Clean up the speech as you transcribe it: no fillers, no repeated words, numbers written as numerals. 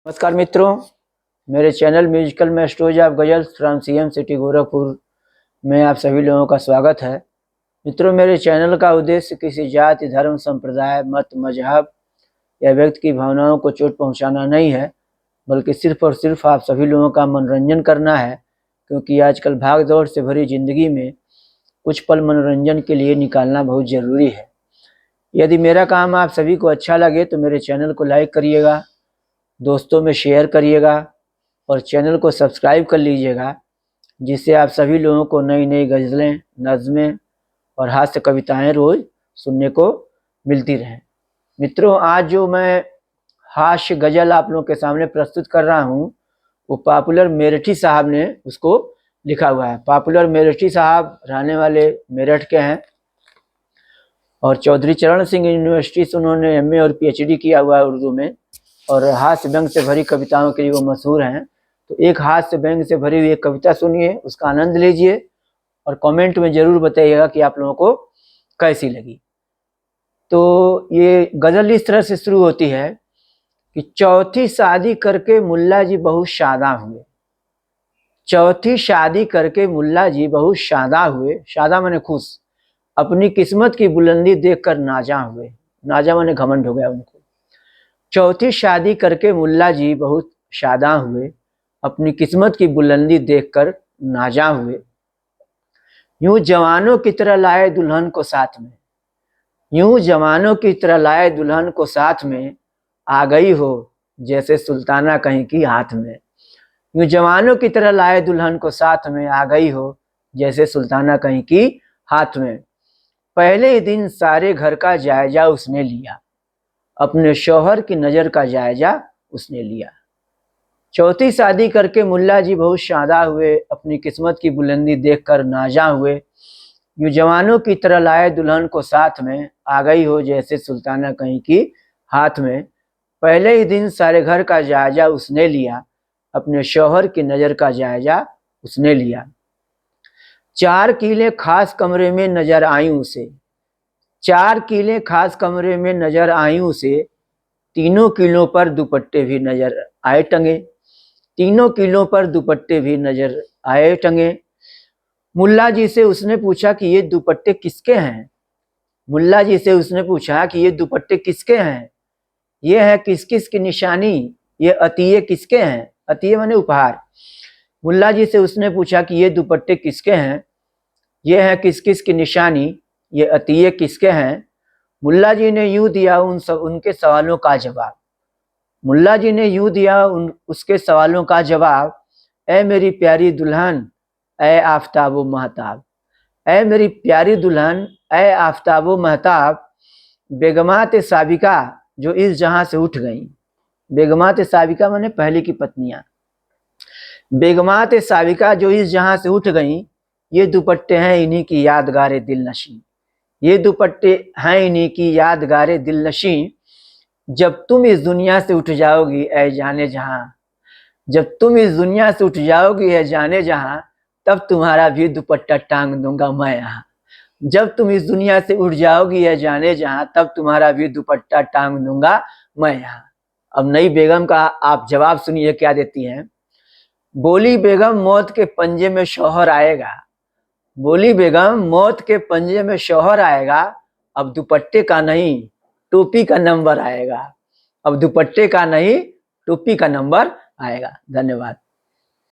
नमस्कार मित्रों, मेरे चैनल म्यूजिकल में stories of ghazals from CM city Gorakhpur में आप सभी लोगों का स्वागत है। मित्रों, मेरे चैनल का उद्देश्य किसी जाति, धर्म, संप्रदाय, मत, मजहब या व्यक्ति की भावनाओं को चोट पहुंचाना नहीं है, बल्कि सिर्फ और सिर्फ आप सभी लोगों का मनोरंजन करना है। क्योंकि आजकल भाग दौड़ से भरी जिंदगी में कुछ पल मनोरंजन के लिए निकालना बहुत ज़रूरी है। यदि मेरा काम आप सभी को अच्छा लगे तो मेरे चैनल को लाइक करिएगा, दोस्तों में शेयर करिएगा और चैनल को सब्सक्राइब कर लीजिएगा, जिससे आप सभी लोगों को नई नई गज़लें, नज़में और हास्य कविताएं रोज़ सुनने को मिलती रहें। मित्रों, आज जो मैं हास्य गज़ल आप लोगों के सामने प्रस्तुत कर रहा हूं, वो पॉपुलर मेरठी साहब ने उसको लिखा हुआ है। पॉपुलर मेरठी साहब रहने वाले मेरठ के हैं और चौधरी चरण सिंह यूनिवर्सिटी से उन्होंने एमए और पीएचडी किया हुआ है उर्दू में, और हास्य व्यंग से भरी कविताओं के लिए वो मशहूर हैं। तो एक हास्य व्यंग से भरी हुई एक कविता सुनिए, उसका आनंद लीजिए और कमेंट में ज़रूर बताइएगा कि आप लोगों को कैसी लगी। तो ये गज़ल इस तरह से शुरू होती है कि चौथी शादी करके मुल्ला जी बहुत शादा हुए। चौथी शादी करके मुल्ला जी बहुत शादा हुए। शादा माने खुश। अपनी किस्मत की बुलंदी देखकर नाजा हुए। नाजा माने घमंड हो गया उनको। चौथी शादी करके मुल्ला जी बहुत शादा हुए, अपनी किस्मत की बुलंदी देखकर नाजा हुए। यूं जवानों की तरह लाए दुल्हन को साथ में, यूं जवानों की तरह लाए दुल्हन को साथ में, आ गई हो जैसे सुल्ताना कहीं की हाथ में। यूं जवानों की तरह लाए दुल्हन को साथ में, आ गई हो जैसे सुल्ताना कहीं की हाथ में। पहले ही दिन सारे घर का जायजा उसने लिया, अपने शौहर की नज़र का जायजा उसने लिया। चौथी शादी करके मुल्ला जी बहुत शादा हुए, अपनी किस्मत की बुलंदी देखकर नाजा हुए। यूं जवानों की तरह लाए दुल्हन को साथ में, आ गई हो जैसे सुल्ताना कहीं की हाथ में। पहले ही दिन सारे घर का जायजा उसने लिया, अपने शौहर की नज़र का जायजा उसने लिया। 4 किले खास कमरे में नजर आई उसे, 4 किले खास कमरे में नजर आई उसे, तीनों किलों पर दुपट्टे भी नजर आए टंगे। तीनों किलों पर दुपट्टे भी नजर आए टंगे। मुल्ला जी से उसने पूछा कि ये दुपट्टे किसके हैं। मुल्ला जी से उसने पूछा कि ये दुपट्टे किसके हैं। ये है किस किस की निशानी, ये अतिये किसके हैं। अतिये माने उपहार। मुल्ला जी से उसने पूछा कि ये दुपट्टे किसके हैं, ये है किस किस की निशानी, ये अतिये किसके हैं। मुल्ला जी ने यूं दिया उनके सवालों का जवाब। मुल्ला जी ने यूं दिया उसके सवालों का जवाब। ऐ मेरी प्यारी दुल्हन, ऐ आफताबो महताब। ऐ मेरी प्यारी दुल्हन, ऐ आफताबो महताब, बेगमात साबिका जो इस जहां से उठ गई। बेगमात साबिका माने पहले की पत्नियां। बेगमात साबिका जो इस जहां से उठ गई, ये दुपट्टे हैं इन्हीं की यादगारे दिल नशी। ये दुपट्टे हैं इन्हीं की यादगारे दिल नशी। जब तुम इस दुनिया से उठ जाओगी ऐ जाने जहां, जब तुम इस दुनिया से उठ जाओगी ऐ जाने जहां, तब तुम्हारा भी दुपट्टा टांग दूंगा मैं यहाँ। जब तुम इस दुनिया से उठ जाओगी ऐ जाने जहां, तब तुम्हारा भी दुपट्टा टांग दूंगा मैं यहाँ। अब नई बेगम का आप जवाब सुनिए क्या देती हैं। बोली बेगम मौत के पंजे में शौहर आएगा। बोली बेगम मौत के पंजे में शौहर आएगा, अब दुपट्टे का नहीं टोपी का नंबर आएगा। अब दुपट्टे का नहीं टोपी का नंबर आएगा। धन्यवाद।